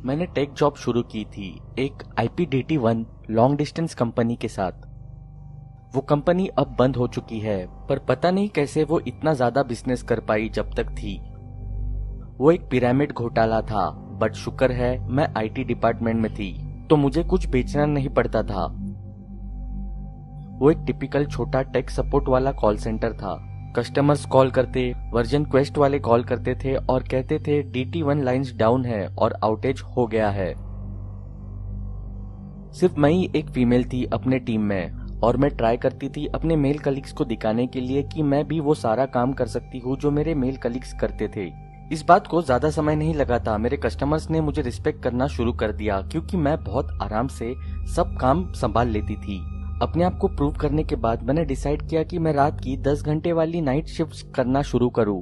मैंने tech job शुरू की थी एक IPDT1 लॉन्ग डिस्टेंस कंपनी के साथ। वो कंपनी अब बंद हो चुकी है, पर पता नहीं कैसे वो इतना ज्यादा बिजनेस कर पाई जब तक थी। वो एक पिरामिड घोटाला था, बट शुक्र है मैं IT डिपार्टमेंट में थी तो मुझे कुछ बेचना नहीं पड़ता था। वो एक टिपिकल छोटा टेक सपोर्ट वाला कॉल सेंटर था। कस्टमर्स कॉल करते, वर्जन क्वेस्ट वाले कॉल करते थे और कहते थे DT1 लाइंस डाउन है और आउटेज हो गया है। सिर्फ मैं ही एक फीमेल थी अपने टीम में और मैं ट्राई करती थी अपने मेल कलीग्स को दिखाने के लिए कि मैं भी वो सारा काम कर सकती हूँ जो मेरे मेल कलीग्स करते थे। इस बात को ज्यादा समय नहीं लगा था, मेरे कस्टमर्स ने मुझे रिस्पेक्ट करना शुरू कर दिया क्योंकि मैं बहुत आराम से सब काम संभाल लेती थी। अपने आप को प्रूव करने के बाद मैंने डिसाइड किया कि मैं रात की 10 घंटे वाली नाइट शिफ्ट्स करना शुरू करूं।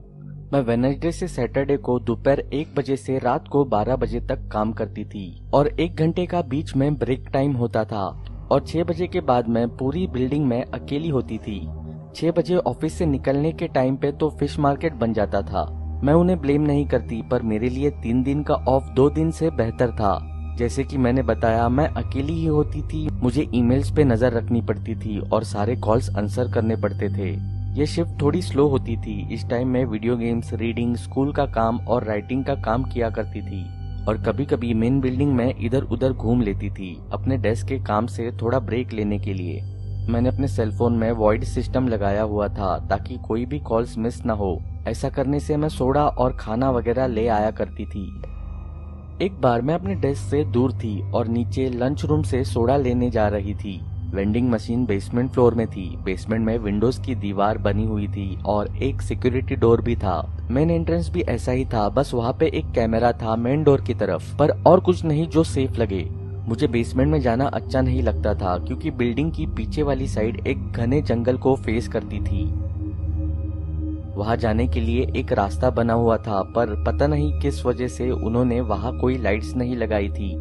मैं वेडनेसडे से सैटरडे को दोपहर 1 बजे से रात को 12 बजे तक काम करती थी और 1 घंटे का बीच में ब्रेक टाइम होता था और 6 बजे के बाद मैं पूरी बिल्डिंग में अकेली होती थी। 6 बजे ऑफिस से निकलने के टाइम पे तो फिश मार्केट बन जाता था। मैं उन्हें ब्लेम नहीं करती, पर मेरे लिए 3 दिन का ऑफ 2 दिन से बेहतर था। जैसे कि मैंने बताया, मैं अकेली ही होती थी, मुझे ईमेल्स पे नजर रखनी पड़ती थी और सारे कॉल्स आंसर करने पड़ते थे। ये शिफ्ट थोड़ी स्लो होती थी। इस टाइम में वीडियो गेम्स, रीडिंग, स्कूल का काम और राइटिंग का काम किया करती थी और कभी कभी मेन बिल्डिंग में इधर उधर घूम लेती थी अपने डेस्क के काम से थोड़ा ब्रेक लेने के लिए। मैंने अपने सेलफोन में वॉइड सिस्टम लगाया हुआ था ताकि कोई भी कॉल्स मिस न हो। ऐसा करने से मैं सोडा और खाना वगैरह ले आया करती थी। एक बार मैं अपने डेस्क से दूर थी और नीचे लंच रूम से सोडा लेने जा रही थी। वेंडिंग मशीन बेसमेंट फ्लोर में थी। बेसमेंट में विंडोज की दीवार बनी हुई थी और एक सिक्योरिटी डोर भी था। मेन एंट्रेंस भी ऐसा ही था, बस वहाँ पे एक कैमरा था मेन डोर की तरफ, पर और कुछ नहीं जो सेफ लगे। मुझे बेसमेंट में जाना अच्छा नहीं लगता था क्योंकि बिल्डिंग की पीछे वाली साइड एक घने जंगल को फेस करती थी। वहां जाने के लिए एक रास्ता बना हुआ था, पर पता नहीं किस वजह से उन्होंने वहां कोई लाइट्स नहीं लगाई थी।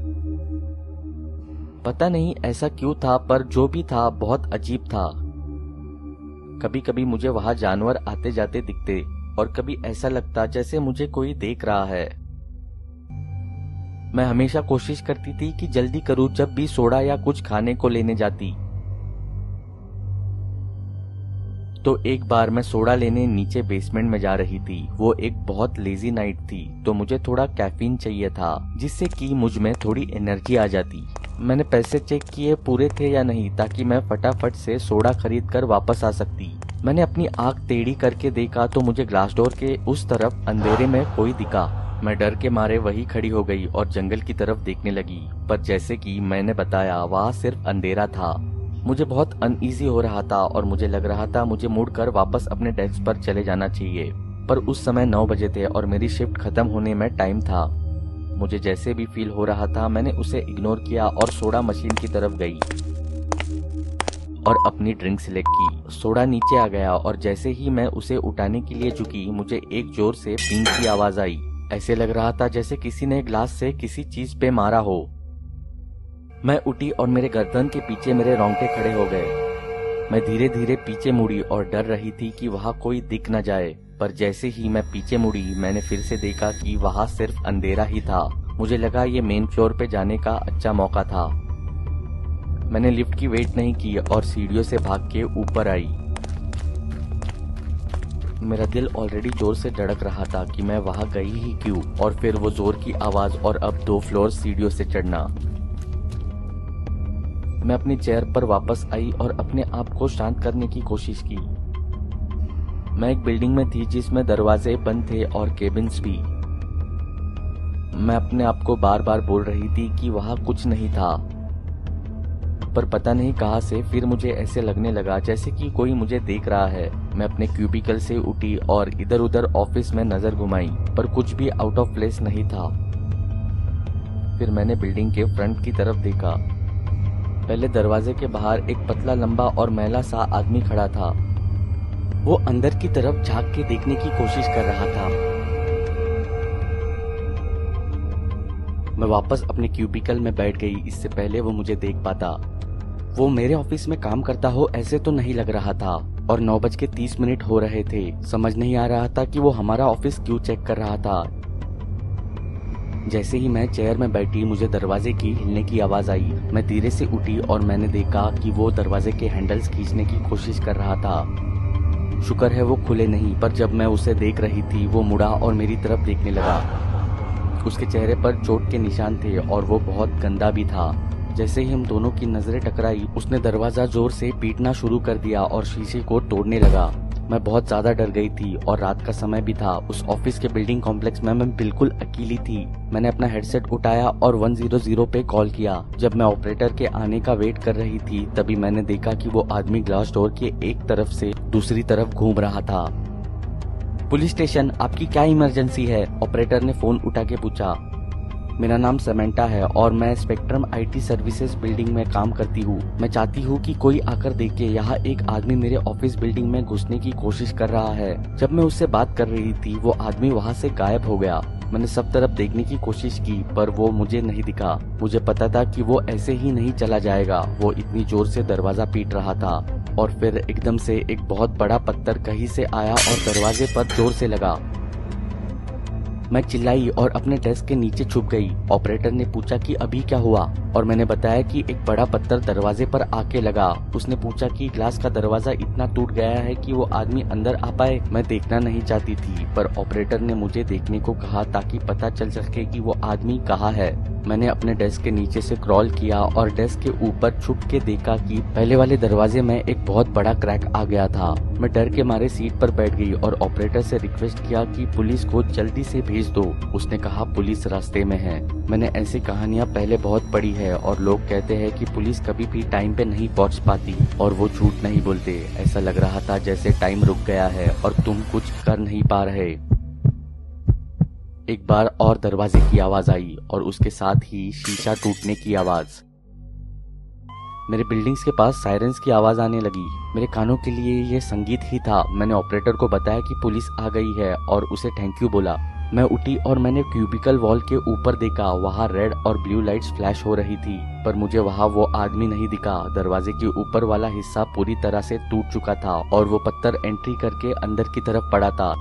पता नहीं ऐसा क्यों था, पर जो भी था बहुत अजीब था। कभी कभी मुझे वहां जानवर आते जाते दिखते और कभी ऐसा लगता जैसे मुझे कोई देख रहा है। मैं हमेशा कोशिश करती थी कि जल्दी करूं जब भी सोडा या कुछ खाने को लेने जाती। तो एक बार मैं सोडा लेने नीचे बेसमेंट में जा रही थी। वो एक बहुत लेजी नाइट थी तो मुझे थोड़ा कैफीन चाहिए था जिससे कि मुझ में थोड़ी एनर्जी आ जाती। मैंने पैसे चेक किए पूरे थे या नहीं ताकि मैं फटाफट से सोडा खरीद कर वापस आ सकती। मैंने अपनी आंख टेढ़ी करके देखा तो मुझे ग्लास डोर के उस तरफ अंधेरे में कोई दिखा। मैं डर के मारे वहीं खड़ी हो गई और जंगल की तरफ देखने लगी, पर जैसे कि मैंने बताया वहाँ सिर्फ अंधेरा था। मुझे बहुत अनईजी हो रहा था और मुझे लग रहा था मुझे मुड़कर वापस अपने डेस्क पर चले जाना चाहिए, पर उस समय 9 बजे थे और मेरी शिफ्ट खत्म होने में टाइम था। मुझे जैसे भी फील हो रहा था मैंने उसे इग्नोर किया और सोडा मशीन की तरफ गई और अपनी ड्रिंक सिलेक्ट की। सोडा नीचे आ गया और जैसे ही मैं उसे उठाने के लिए झुकी मुझे एक जोर से पिंग की आवाज आई। ऐसे लग रहा था जैसे किसी ने ग्लास से किसी चीज पे मारा हो। मैं उठी और मेरे गर्दन के पीछे मेरे रोंगटे खड़े हो गए। मैं धीरे धीरे पीछे मुड़ी और डर रही थी कि वहां कोई दिख न जाए, पर जैसे ही मैं पीछे मुड़ी मैंने फिर से देखा कि वहां सिर्फ अंधेरा ही था। मुझे लगा ये मेन फ्लोर पे जाने का अच्छा मौका था। मैंने लिफ्ट की वेट नहीं की और सीढ़ियों से भाग के ऊपर आई। मेरा दिल ऑलरेडी जोर से धड़क रहा था कि मैं वहां गई ही क्यों, और फिर वो जोर की आवाज और अब 2 फ्लोर सीढ़ियों से चढ़ना। मैं अपनी चेयर पर वापस आई और अपने आप को शांत करने की कोशिश की। मैं एक बिल्डिंग में थी जिसमें दरवाजे बंद थे और केबिन्स भी। मैं अपने आप को बार बार बोल रही थी कि वहां कुछ नहीं था, पर पता नहीं कहां से फिर मुझे ऐसे लगने लगा जैसे कि कोई मुझे देख रहा है। मैं अपने क्यूबिकल से उठी और इधर उधर ऑफिस में नजर घुमाई, पर कुछ भी आउट ऑफ प्लेस नहीं था। फिर मैंने बिल्डिंग के फ्रंट की तरफ देखा। पहले दरवाजे के बाहर एक पतला, लंबा और मैला सा आदमी खड़ा था। वो अंदर की तरफ झांक के देखने की कोशिश कर रहा था। मैं वापस अपने क्यूबिकल में बैठ गई, इससे पहले वो मुझे देख पाता। वो मेरे ऑफिस में काम करता हो ऐसे तो नहीं लग रहा था और 9:30 हो रहे थे। समझ नहीं आ रहा था कि वो हमारा ऑफिस क्यों चेक कर रहा था। जैसे ही मैं चेयर में बैठी मुझे दरवाजे की हिलने की आवाज आई। मैं धीरे से उठी और मैंने देखा कि वो दरवाजे के हैंडल्स खींचने की कोशिश कर रहा था। शुक्र है वो खुले नहीं, पर जब मैं उसे देख रही थी वो मुड़ा और मेरी तरफ देखने लगा। उसके चेहरे पर चोट के निशान थे और वो बहुत गंदा भी था। जैसे ही हम दोनों की नजरें टकराई उसने दरवाजा जोर से पीटना शुरू कर दिया और शीशे को तोड़ने लगा। मैं बहुत ज्यादा डर गई थी और रात का समय भी था। उस ऑफिस के बिल्डिंग कॉम्प्लेक्स में मैं बिल्कुल अकेली थी। मैंने अपना हेडसेट उठाया और 100 पे कॉल किया। जब मैं ऑपरेटर के आने का वेट कर रही थी तभी मैंने देखा कि वो आदमी ग्लास डोर के एक तरफ से दूसरी तरफ घूम रहा था। पुलिस स्टेशन, आपकी क्या इमरजेंसी है? ऑपरेटर ने फोन उठा के पूछा। मेरा नाम समेंटा है और मैं स्पेक्ट्रम आईटी सर्विसेज बिल्डिंग में काम करती हूँ। मैं चाहती हूँ कि कोई आकर देखे। यहाँ एक आदमी मेरे ऑफिस बिल्डिंग में घुसने की कोशिश कर रहा है। जब मैं उससे बात कर रही थी वो आदमी वहाँ से गायब हो गया। मैंने सब तरफ देखने की कोशिश की पर वो मुझे नहीं दिखा। मुझे पता था कि वो ऐसे ही नहीं चला जाएगा। वो इतनी जोर से दरवाजा पीट रहा था और फिर एकदम से एक बहुत बड़ा पत्थर कहीं से आया और दरवाजे पर जोर से लगा। मैं चिल्लाई और अपने डेस्क के नीचे छुप गई। ऑपरेटर ने पूछा कि अभी क्या हुआ और मैंने बताया कि एक बड़ा पत्थर दरवाजे पर आके लगा। उसने पूछा कि ग्लास का दरवाजा इतना टूट गया है कि वो आदमी अंदर आ पाए। मैं देखना नहीं चाहती थी पर ऑपरेटर ने मुझे देखने को कहा ताकि पता चल सके कि वो आदमी कहाँ है। मैंने अपने डेस्क के नीचे से क्रॉल किया और डेस्क के ऊपर छुप के देखा कि पहले वाले दरवाजे में एक बहुत बड़ा क्रैक आ गया था। मैं डर के मारे सीट पर बैठ गई और ऑपरेटर से रिक्वेस्ट किया कि पुलिस को जल्दी से भेज दो। उसने कहा पुलिस रास्ते में है। मैंने ऐसी कहानियां पहले बहुत पढ़ी है और लोग कहते हैं कि पुलिस कभी भी टाइम पे नहीं पहुंच पाती और वो झूठ नहीं बोलते। ऐसा लग रहा था जैसे टाइम रुक गया है और तुम कुछ कर नहीं पा रहे। एक बार और दरवाजे की आवाज आई और उसके साथ ही शीशा टूटने की आवाज। मेरे बिल्डिंग्स के पास सायरन्स की आवाज आने लगी। मेरे कानों के लिए ये संगीत ही था। मैंने ऑपरेटर को बताया कि पुलिस आ गई है और उसे थैंक यू बोला। मैं उठी और मैंने क्यूबिकल वॉल के ऊपर देखा। वहाँ रेड और ब्लू लाइट्स फ्लैश हो रही थी पर मुझे वहाँ वो आदमी नहीं दिखा। दरवाजे के ऊपर वाला हिस्सा पूरी तरह से टूट चुका था और वो पत्थर एंट्री करके अंदर की तरफ पड़ा था।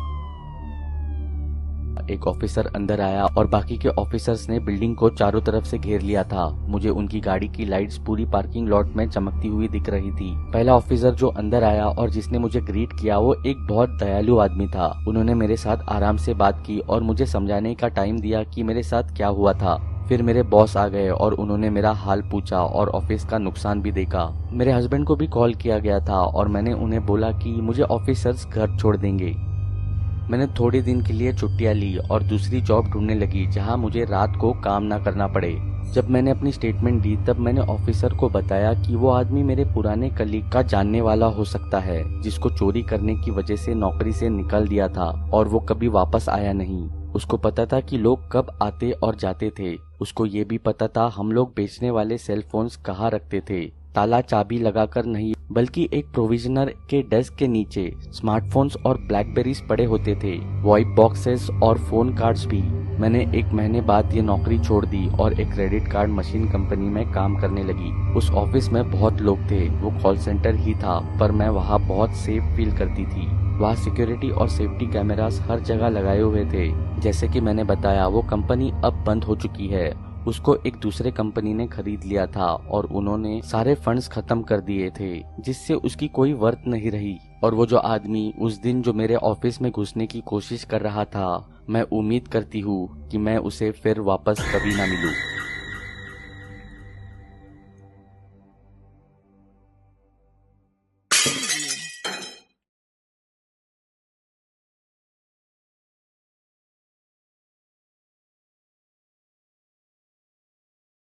एक ऑफिसर अंदर आया और बाकी के ऑफिसर्स ने बिल्डिंग को चारों तरफ से घेर लिया था। मुझे उनकी गाड़ी की लाइट्स पूरी पार्किंग लॉट में चमकती हुई दिख रही थी। पहला ऑफिसर जो अंदर आया और जिसने मुझे ग्रीट किया वो एक बहुत दयालु आदमी था। उन्होंने मेरे साथ आराम से बात की और मुझे समझाने का टाइम दिया कि मेरे साथ क्या हुआ था। फिर मेरे बॉस आ गए और उन्होंने मेरा हाल पूछा और ऑफिस का नुकसान भी देखा। मेरे हस्बैंड को भी कॉल किया गया था और मैंने उन्हें बोला कि मुझे ऑफिसर्स घर छोड़ देंगे। मैंने थोड़े दिन के लिए छुट्टियां ली और दूसरी जॉब ढूंढने लगी जहां मुझे रात को काम ना करना पड़े। जब मैंने अपनी स्टेटमेंट दी तब मैंने ऑफिसर को बताया कि वो आदमी मेरे पुराने कलीग का जानने वाला हो सकता है जिसको चोरी करने की वजह से नौकरी से निकाल दिया था और वो कभी वापस आया नहीं। उसको पता था कि लोग कब आते और जाते थे। उसको ये भी पता था हम लोग बेचने वाले सेल फोन्स कहाँ रखते थे। ताला चाबी लगाकर नहीं बल्कि एक प्रोविजनर के डेस्क के नीचे स्मार्टफोन्स और ब्लैकबेरीज पड़े होते थे, वॉइस बॉक्सेस और फोन कार्ड्स भी। मैंने 1 महीने बाद ये नौकरी छोड़ दी और एक क्रेडिट कार्ड मशीन कंपनी में काम करने लगी। उस ऑफिस में बहुत लोग थे। वो कॉल सेंटर ही था पर मैं वहाँ बहुत सेफ फील करती थी। वहाँ सिक्योरिटी और सेफ्टी कैमरास हर जगह लगाए हुए थे। जैसे कि मैंने बताया वो कंपनी अब बंद हो चुकी है। उसको एक दूसरे कंपनी ने खरीद लिया था और उन्होंने सारे फंड्स खत्म कर दिए थे जिससे उसकी कोई वर्थ नहीं रही। और वो जो आदमी उस दिन जो मेरे ऑफिस में घुसने की कोशिश कर रहा था, मैं उम्मीद करती हूँ कि मैं उसे फिर वापस कभी ना मिलूं।